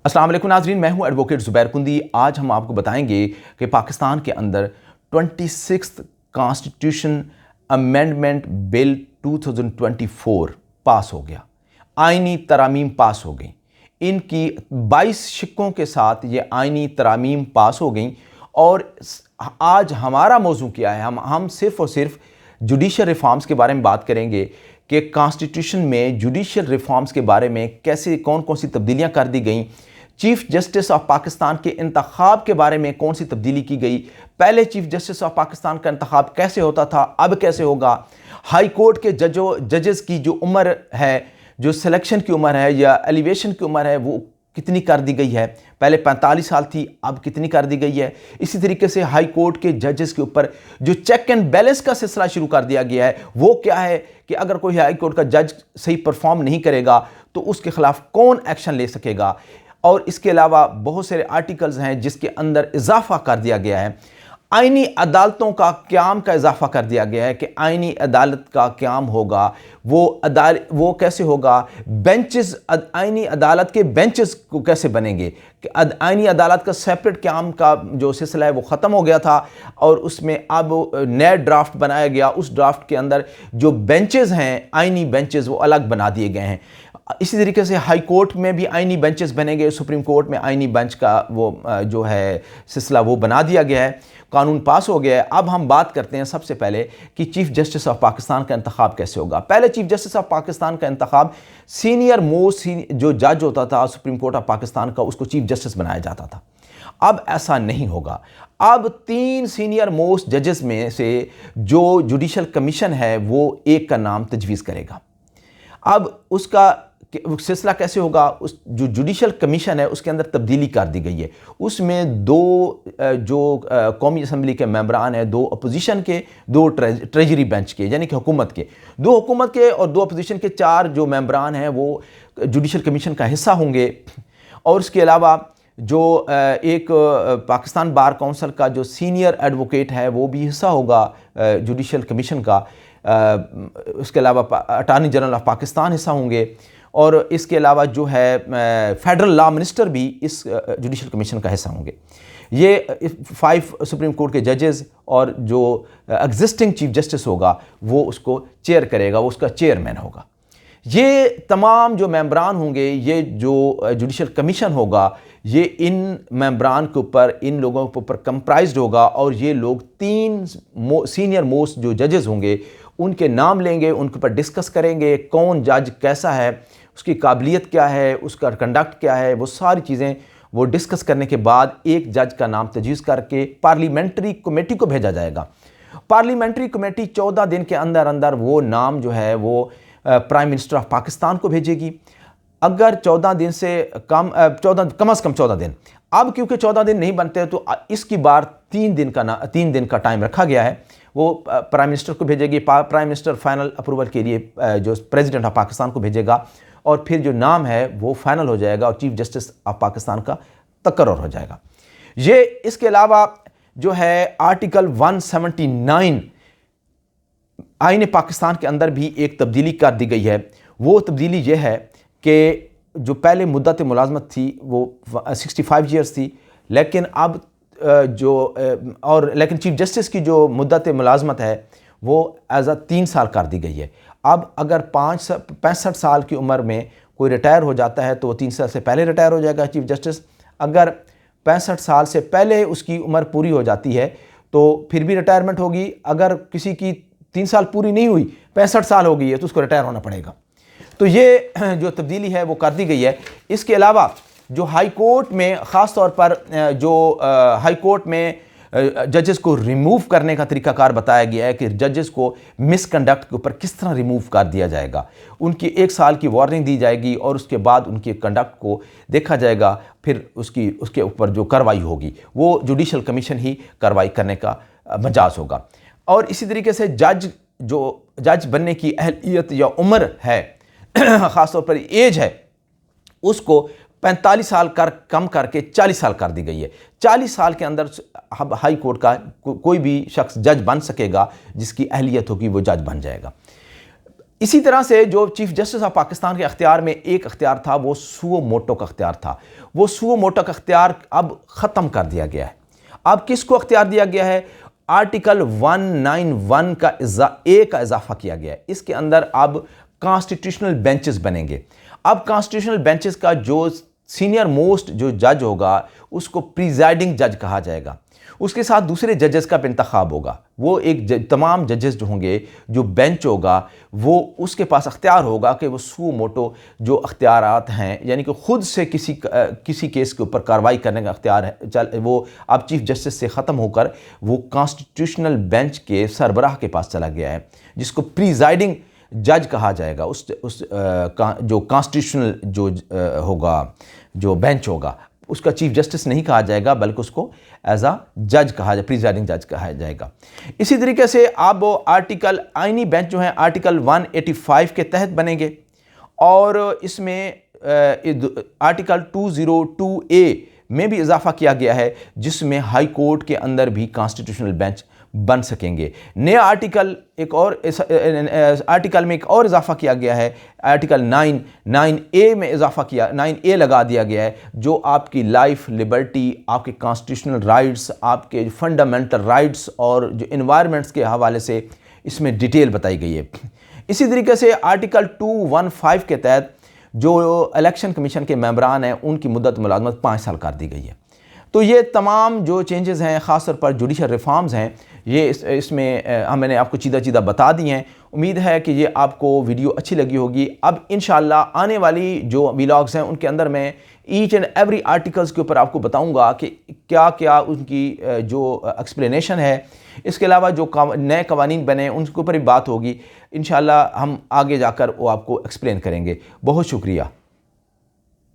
अस्सलाम वालेकुम नाज़रीन, मैं हूं एडवोकेट ज़ुबैर कुंदी। आज हम आपको बताएंगे कि पाकिस्तान के अंदर 26th कॉन्स्टिट्यूशन अमेंडमेंट बिल 2024 पास हो गया। आइनी तरामीम पास हो गई। इनकी 22 शिक्कों के साथ ये आइनी तरामीम पास हो गई। और आज हमारा मौजू क्या है, हम सिर्फ़ और सिर्फ जुडिशल रिफॉर्म्स के बारे में बात करेंगे कि कॉन्स्टिट्यूशन में जुडिशल रिफॉर्म्स के बारे में कैसे कौन कौन सी तब्दीलियाँ कर दी गई, चीफ जस्टिस ऑफ पाकिस्तान के इंतखाब के बारे में कौन सी तब्दीली की गई, पहले चीफ जस्टिस ऑफ पाकिस्तान का इंतखाब कैसे होता था, अब कैसे होगा, हाई कोर्ट के जजेस की जो उम्र है, जो सिलेक्शन की उम्र है या एलिवेशन की उम्र है, वो कितनी कर दी गई है। पहले 45 साल थी, अब कितनी कर दी गई है। इसी तरीके से हाई कोर्ट के जजेस के ऊपर जो चेक एंड बैलेंस का सिलसिला शुरू कर दिया गया है, वो क्या है कि अगर कोई हाई कोर्ट का जज सही परफॉर्म नहीं करेगा तो उसके खिलाफ कौन एक्शन ले सकेगा। और इसके अलावा बहुत सारे आर्टिकल्स हैं जिसके अंदर इजाफा कर दिया गया है। आइनी अदालतों का क़याम का इजाफा कर दिया गया है कि आइनी अदालत का क़याम होगा, वो कैसे होगा, बेंचेस, आइनी अदालत के बेंचेस को कैसे बनेंगे। आइनी अदालत का सेपरेट क़याम का जो सिलसिला है वो ख़त्म हो गया था और उसमें अब नया ड्राफ्ट बनाया गया। उस ड्राफ्ट के अंदर जो बेंचेस हैं, आइनी बेंचेस, वो अलग बना दिए गए हैं। इसी तरीके से हाई कोर्ट में भी आइनी बेंचेस बनेंगे, सुप्रीम कोर्ट में आइनी बेंच का वो जो है सिलसिला वो बना दिया गया है, कानून पास हो गया है। अब हम बात करते हैं सबसे पहले कि चीफ जस्टिस ऑफ पाकिस्तान का इंतखाब कैसे होगा। पहले चीफ जस्टिस ऑफ पाकिस्तान का इंतखाब सीनियर मोस्ट जो जज होता था सुप्रीम कोर्ट ऑफ पाकिस्तान का, उसको चीफ जस्टिस बनाया जाता था। अब ऐसा नहीं होगा। अब 3 सीनियर मोस्ट जजेस में से जो जुडिशल कमीशन है वो एक का नाम तजवीज़ करेगा। अब उसका सिलसिला कैसे होगा, उस जो जुडिशल कमीशन है उसके अंदर तब्दीली कर दी गई है। उसमें 2 जो कौमी असम्बली के मेंबरान हैं, 2 अपोजिशन के, 2 ट्रेजरी बेंच के यानी कि हुकूमत के, 2 हुकूमत के और 2 अपोजिशन के 4 जो मेंबरान हैं वो जुडिशल कमीशन का हिस्सा होंगे। और इसके अलावा जो एक पाकिस्तान बार काउंसिल का जो सीनियर एडवोकेट है वो भी हिस्सा होगा जुडिशल कमीशन का। उसके अलावा अटार्नी जनरल ऑफ पाकिस्तान हिस्सा होंगे। और इसके अलावा जो है फेडरल लॉ मिनिस्टर भी इस जुडिशल कमीशन का हिस्सा होंगे। ये 5 सुप्रीम कोर्ट के जजेस और जो एग्जिस्टिंग चीफ जस्टिस होगा वो उसको चेयर करेगा, वो उसका चेयरमैन होगा। ये तमाम जो मेंबरान होंगे, ये जो जुडिशल कमीशन होगा, ये इन मेंबरान के ऊपर, इन लोगों के ऊपर कंप्राइज्ड होगा। और ये लोग 3 सीनियर मोस्ट जो जजेस होंगे उनके नाम लेंगे, उनके ऊपर डिस्कस करेंगे कौन जज कैसा है, उसकी काबिलियत क्या है, उसका कंडक्ट क्या है, वो सारी चीज़ें वो डिस्कस करने के बाद एक जज का नाम तजवीज़ करके पार्लियामेंट्री कमेटी को भेजा जाएगा। पार्लियामेंट्री कमेटी 14 दिन के अंदर अंदर वो नाम जो है वो प्राइम मिनिस्टर ऑफ पाकिस्तान को भेजेगी। अगर 14 दिन से कम, 14 कम से कम 14 दिन, अब क्योंकि 14 दिन नहीं बनते तो इसकी बार 3 दिन का टाइम रखा गया है, वो प्राइम मिनिस्टर को भेजेगी। प्राइम मिनिस्टर फाइनल अप्रूवल के लिए जो प्रेसिडेंट ऑफ पाकिस्तान को भेजेगा और फिर जो नाम है वो फाइनल हो जाएगा और चीफ जस्टिस ऑफ पाकिस्तान का तकर्रुर हो जाएगा। ये इसके अलावा जो है आर्टिकल 179 आईन पाकिस्तान के अंदर भी एक तब्दीली कर दी गई है। वो तब्दीली ये है कि जो पहले मुद्दत मुलाजमत थी वो 65 ईयर्स थी, लेकिन अब लेकिन चीफ जस्टिस की जो मुद्दत मुलाजमत है वो एज 3 साल कर दी गई है। अब अगर 65 साल की उम्र में कोई रिटायर हो जाता है तो वो 3 साल से पहले रिटायर हो जाएगा चीफ जस्टिस। अगर 65 साल से पहले उसकी उम्र पूरी हो जाती है तो फिर भी रिटायरमेंट होगी। अगर किसी की 3 साल पूरी नहीं हुई, 65 साल हो गई है, तो उसको रिटायर होना पड़ेगा। तो ये जो तब्दीली है वो कर दी गई है। इसके अलावा जो हाई कोर्ट में ख़ास तौर पर जो हाई कोर्ट में जजेस को रिमूव करने का तरीकाकार बताया गया है कि जजेस को मिसकंडक्ट के ऊपर किस तरह रिमूव कर दिया जाएगा। उनकी 1 साल की वार्निंग दी जाएगी और उसके बाद उनके कंडक्ट को देखा जाएगा, फिर उसके ऊपर जो कार्रवाई होगी वो जुडिशल कमीशन ही कार्रवाई करने का मजाज होगा। और इसी तरीके से जज बनने की अहलियत या उम्र है, ख़ास तौर पर एज है, उसको 45 साल कम करके 40 साल कर दी गई है। 40 साल के अंदर हाई कोर्ट का कोई भी शख्स जज बन सकेगा, जिसकी अहलियत होगी वो जज बन जाएगा। इसी तरह से जो चीफ जस्टिस ऑफ पाकिस्तान के अख्तियार में एक अख्तियार था वो सुओ मोटो का अख्तियार था, वो सुओ मोटो का अख्तियार अब ख़त्म कर दिया गया है। अब किसको अख्तियार दिया गया है? आर्टिकल 191 का इजाफा किया गया है। इसके अंदर अब कॉन्स्टिट्यूशनल बेंचेस बनेंगे। अब कॉन्स्टिट्यूशनल बेंचेस का जो सीनियर मोस्ट जो जज होगा उसको प्रिजाइडिंग जज कहा जाएगा। उसके साथ दूसरे जजेस का इंतखाब होगा। वो एक तमाम जजेस जो होंगे, जो बेंच होगा, वो उसके पास अख्तियार होगा कि वो सुओ मोटो जो अख्तियारात हैं, यानी कि ख़ुद से किसी केस के ऊपर कार्रवाई करने का अख्तियार है, वो अब चीफ जस्टिस से ख़त्म होकर वो कॉन्स्टिट्यूशनल बेंच के सरबराह के पास चला गया है, जिसको प्रिजाइडिंग जज कहा जाएगा। जो कॉन्स्टिट्यूशनल जो होगा, जो बेंच होगा, उसका चीफ जस्टिस नहीं कहा जाएगा, बल्कि उसको एज आ जज कहा जाए, प्रिजाइडिंग जज कहा जाएगा। इसी तरीके से अब आर्टिकल आईनी बेंच जो है आर्टिकल 185 के तहत बनेंगे और इसमें आर्टिकल 202A में भी इजाफा किया गया है, जिसमें हाई कोर्ट के अंदर भी कॉन्स्टिट्यूशनल बेंच बन सकेंगे। नया आर्टिकल आर्टिकल में एक और इजाफा किया गया है, आर्टिकल 9A में इजाफा किया, 9A लगा दिया गया है, जो आपकी लाइफ, लिबर्टी, आपके कॉन्स्टिट्यूशनल राइट्स, आपके फंडामेंटल राइट्स और जो इन्वायरमेंट्स के हवाले से इसमें डिटेल बताई गई है। इसी तरीके से आर्टिकल 215 के तहत जो इलेक्शन कमीशन के मेंबरान हैं उनकी मुद्दत मुलाजमत 5 साल कर दी गई है। तो ये तमाम जो चेंजेस हैं, ख़ास तौर पर जुडिशल रिफॉर्म्स हैं, ये इसमें मैंने आपको चीदा बता दी हैं। उम्मीद है कि ये आपको वीडियो अच्छी लगी होगी। अब इंशाल्लाह आने वाली जो व्लॉग्स हैं उनके अंदर मैं ईच एंड एवरी आर्टिकल्स के ऊपर आपको बताऊंगा कि क्या क्या उनकी जो एक्सप्लेनेशन है। इसके अलावा जो नए कवानीन बने उनके ऊपर भी बात होगी। इंशाल्लाह हम आगे जाकर वो आपको एक्सप्लेन करेंगे। बहुत शुक्रिया।